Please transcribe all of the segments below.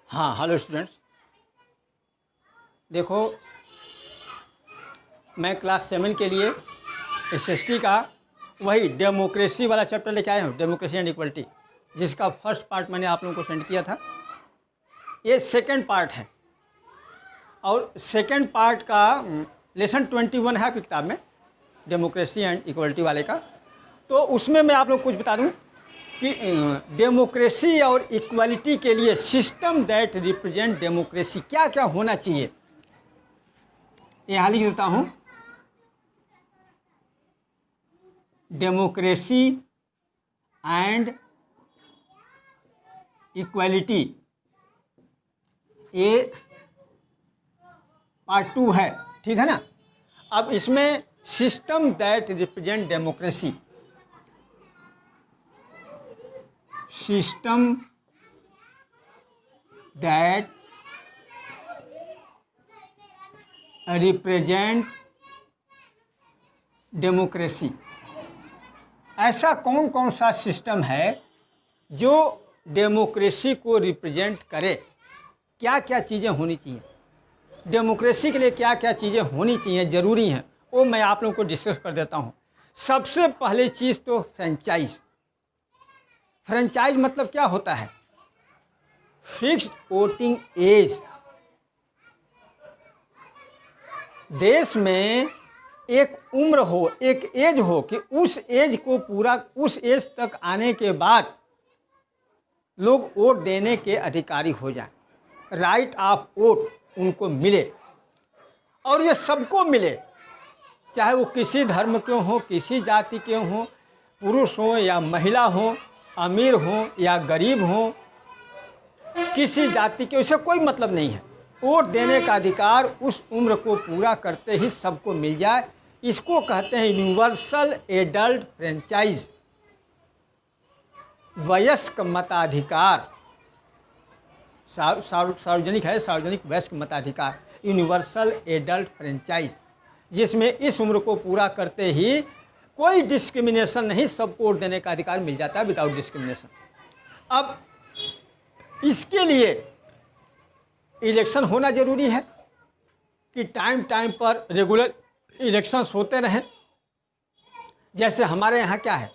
हाँ, hello students. देखो, मैं क्लास 7 के लिए एसएसटी का वही डेमोक्रेसी वाला चैप्टर लेके आया हूँ, डेमोक्रेसी एंड इक्वलिटी, जिसका फर्स्ट पार्ट मैंने आप लोगों को सेंड किया था। ये सेकंड पार्ट है और सेकंड पार्ट का लेसन 21 है आपकी किताब में, डेमोक्रेसी एंड इक्वलिटी वाले का। तो उसमें मैं आप लोग कुछ बता दूँ कि डेमोक्रेसी और इक्वलिटी के लिए सिस्टम दैट रिप्रेजेंट डेमोक्रेसी क्या क्या होना चाहिए, यहाँ लिख देता हूँ। डेमोक्रेसी एंड इक्वलिटी ये पार्ट 2 है, ठीक है ना। अब इसमें system that represent democracy, system that represent democracy, ऐसा कौन कौन सा सिस्टम है जो डेमोक्रेसी को रिप्रेजेंट करे, क्या क्या चीज़ें होनी चाहिए, डेमोक्रेसी के लिए क्या क्या चीज़ें होनी चाहिए, ज़रूरी हैं, वो मैं आप लोगों को डिस्कस कर देता हूँ। सबसे पहली चीज़ तो फ्रेंचाइज। फ्रेंचाइज मतलब क्या होता है? Fixed voting age. देश में एक उम्र हो, एक एज हो कि उस एज को पूरा, उस एज तक आने के बाद लोग वोट देने के अधिकारी हो जाए, राइट ऑफ वोट उनको मिले, और ये सबको मिले, चाहे वो किसी धर्म के हो, किसी जाति के हो, पुरुष हो या महिला हो, अमीर हो या गरीब हो, किसी जाति के, उससे कोई मतलब नहीं है। वोट देने का अधिकार उस उम्र को पूरा करते ही सबको मिल जाए, इसको कहते हैं यूनिवर्सल एडल्ट फ्रेंचाइज, वयस्क मताधिकार। सार्वजनिक है, सार्वजनिक वयस्क मताधिकार, यूनिवर्सल एडल्ट फ्रेंचाइज, जिसमें इस उम्र को पूरा करते ही कोई डिस्क्रिमिनेशन नहीं, सबको वोट देने का अधिकार मिल जाता है विदाउट डिस्क्रिमिनेशन। अब इसके लिए इलेक्शन होना ज़रूरी है कि टाइम टाइम पर रेगुलर इलेक्शंस होते रहें। जैसे हमारे यहाँ क्या है,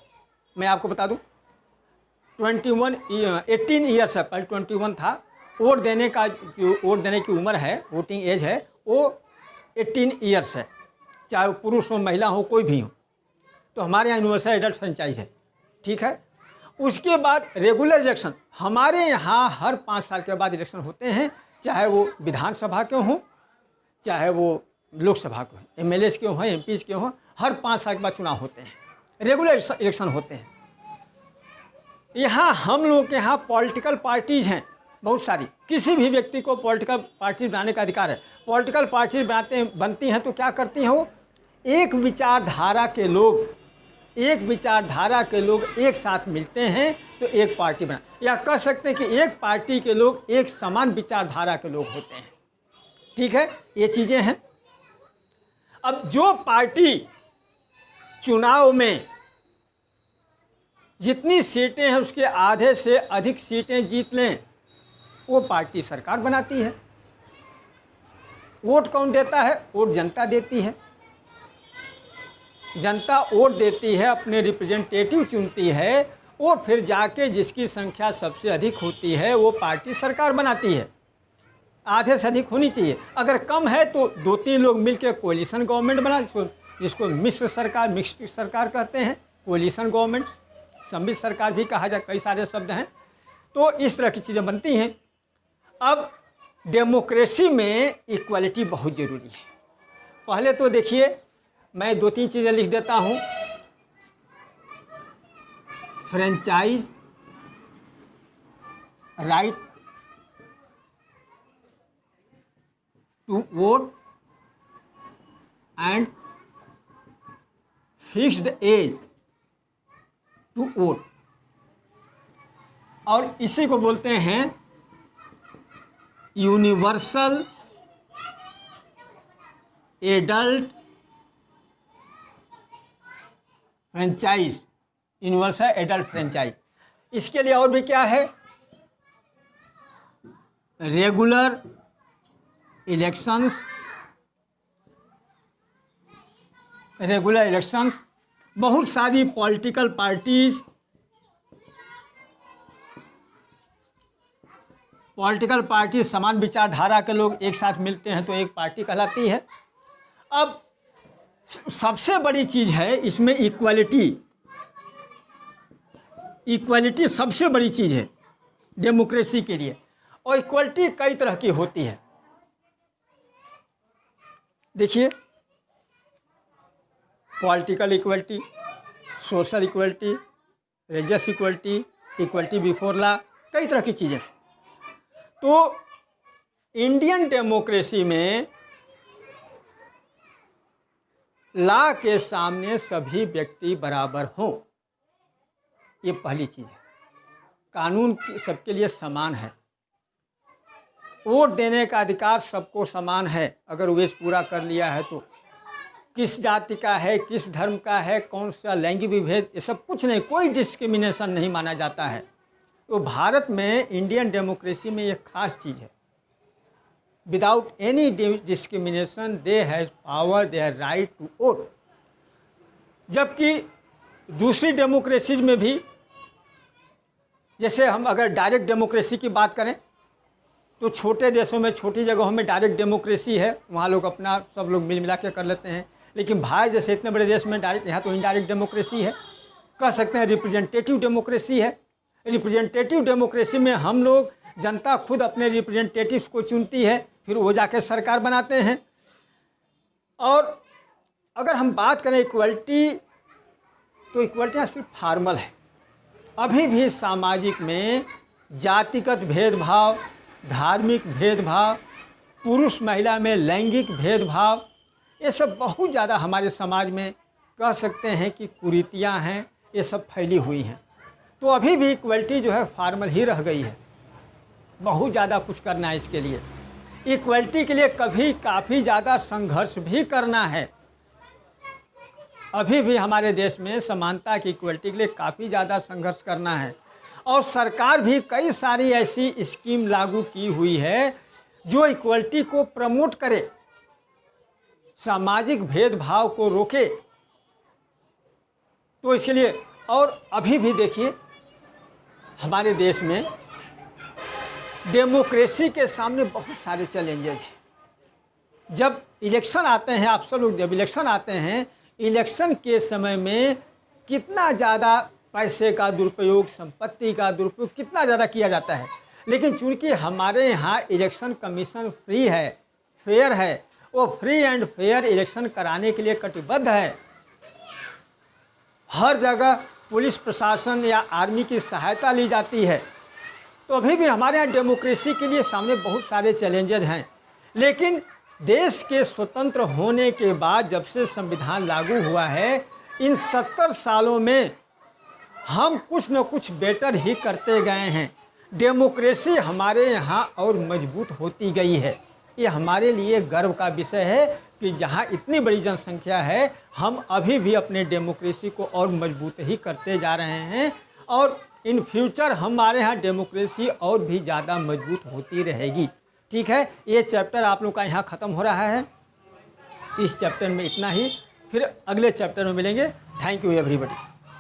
मैं आपको बता दूं, 18 ईयर्स है, पहले 21 था। वोट देने का जो वोट देने की उम्र है, वोटिंग एज है, वो 18 ईयर्स है, चाहे वो पुरुष हो, महिला हो, कोई भी हो। तो हमारे यहाँ यूनिवर्सल एडल्ट फ्रेंचाइज है, ठीक है। उसके बाद रेगुलर इलेक्शन, हमारे यहाँ हर 5 साल के बाद इलेक्शन होते हैं, चाहे वो विधानसभा के हों, चाहे वो लोकसभा के हों, एमएलए के हों, एमपी के हों, हर 5 साल के बाद चुनाव होते हैं, रेगुलर इलेक्शन होते हैं। यहाँ हम लोगों के यहाँ पॉलिटिकल पार्टीज़ हैं बहुत सारी, किसी भी व्यक्ति को पॉलिटिकल पार्टी बनाने का अधिकार है। पॉलिटिकल पार्टी बनती हैं तो क्या करती हैं वो, एक विचारधारा के लोग एक साथ मिलते हैं तो एक पार्टी बना, या कह सकते हैं कि एक पार्टी के लोग एक समान विचारधारा के लोग होते हैं, ठीक है। ये चीज़ें हैं। अब जो पार्टी चुनाव में जितनी सीटें हैं उसके आधे से अधिक सीटें जीत लें, वो पार्टी सरकार बनाती है। वोट कौन देता है? वोट जनता देती है। जनता वोट देती है, अपने रिप्रेजेंटेटिव चुनती है, वो फिर जाके जिसकी संख्या सबसे अधिक होती है वो पार्टी सरकार बनाती है। आधे से अधिक होनी चाहिए, अगर कम है तो 2-3 लोग मिलकर कोलिशन गवर्नमेंट बना, जिसको मिश्र सरकार, मिक्स्ड सरकार कहते हैं, कोलिशन गवर्नमेंट, सम्मिश्र सरकार भी कहा जाए, कई सारे शब्द हैं। तो इस तरह की चीज़ें बनती हैं। अब डेमोक्रेसी में इक्वलिटी बहुत ज़रूरी है। पहले तो देखिए, मैं 2-3 चीज़ें लिख देता हूँ। Franchise, right to vote and fixed age to vote, और इसी को बोलते हैं universal adult franchise, universal adult franchise. इसके लिए और भी क्या है, रेगुलर इलेक्शंस, बहुत सारी पॉलिटिकल पार्टीज समान विचारधारा के लोग एक साथ मिलते हैं तो एक पार्टी कहलाती है। अब सबसे बड़ी चीज़ है इसमें इक्वलिटी सबसे बड़ी चीज़ है डेमोक्रेसी के लिए। और इक्वलिटी कई तरह की होती है। देखिए, political equality, social equality, religious equality, equality before law, कई तरह की चीज़ें। तो इंडियन डेमोक्रेसी में लॉ के सामने सभी व्यक्ति बराबर हों, ये पहली चीज़ है। कानून सबके लिए समान है। वोट देने का अधिकार सबको समान है। अगर वेश पूरा कर लिया है तो किस जाति का है, किस धर्म का है, कौन सा लैंगिक विभेद, ये सब कुछ नहीं, कोई डिस्क्रिमिनेशन नहीं माना जाता है। तो भारत में इंडियन डेमोक्रेसी में ये खास चीज़ है। Without any discrimination they has power, they have right to vote. जबकि दूसरी डेमोक्रेसीज में भी, जैसे हम अगर डायरेक्ट डेमोक्रेसी की बात करें तो छोटे देशों में, छोटी जगहों में डायरेक्ट डेमोक्रेसी है, वहाँ लोग अपना सब लोग मिल मिला के कर लेते हैं। लेकिन भारत जैसे इतने बड़े देश में डायरेक्ट, यहाँ तो इनडायरेक्ट डेमोक्रेसी है। कह सकते हैं रिप्रेजेंटेटिव डेमोक्रेसी है। रिप्रेजेंटेटिव डेमोक्रेसी में हम लोग, जनता खुद अपने रिप्रेजेंटेटिव्स को चुनती है, फिर वो जाकर सरकार बनाते हैं। और अगर हम बात करें इक्वलिटी, तो इक्वलिटी सिर्फ फॉर्मल है। अभी भी सामाजिक में जातिगत भेदभाव, धार्मिक भेदभाव, पुरुष महिला में लैंगिक भेदभाव, ये सब बहुत ज़्यादा हमारे समाज में कह सकते हैं कि कुरीतियाँ हैं, ये सब फैली हुई हैं। तो अभी भी इक्वलिटी जो है फॉर्मल ही रह गई है। बहुत ज़्यादा कुछ करना है इसके लिए। इक्वलिटी के लिए कभी काफ़ी ज़्यादा संघर्ष भी करना है। अभी भी हमारे देश में समानता की, इक्वलिटी के लिए काफ़ी ज़्यादा संघर्ष करना है। और सरकार भी कई सारी ऐसी स्कीम लागू की हुई है जो इक्वलिटी को प्रमोट करे, सामाजिक भेदभाव को रोके। तो इसलिए, और अभी भी देखिए हमारे देश में डेमोक्रेसी के सामने बहुत सारे चैलेंजेज हैं। जब इलेक्शन आते हैं, आप सब लोग जब इलेक्शन आते हैं, इलेक्शन के समय में कितना ज़्यादा पैसे का दुरुपयोग, संपत्ति का दुरुपयोग कितना ज़्यादा किया जाता है। लेकिन चूंकि हमारे यहाँ इलेक्शन कमीशन फ्री है, फेयर है, वो फ्री एंड फेयर इलेक्शन कराने के लिए कटिबद्ध है। हर जगह पुलिस प्रशासन या आर्मी की सहायता ली जाती है। तो अभी भी हमारे यहाँ डेमोक्रेसी के लिए सामने बहुत सारे चैलेंजेज हैं। लेकिन देश के स्वतंत्र होने के बाद जब से संविधान लागू हुआ है, इन 70 सालों में हम कुछ न कुछ बेटर ही करते गए हैं। डेमोक्रेसी हमारे यहाँ और मजबूत होती गई है। ये हमारे लिए गर्व का विषय है कि जहाँ इतनी बड़ी जनसंख्या है, हम अभी भी अपने डेमोक्रेसी को और मजबूत ही करते जा रहे हैं। और इन फ्यूचर हमारे यहाँ डेमोक्रेसी और भी ज़्यादा मजबूत होती रहेगी। ठीक है, ये चैप्टर आप लोग का यहाँ ख़त्म हो रहा है। इस चैप्टर में इतना ही, फिर अगले चैप्टर में मिलेंगे। Thank you everybody.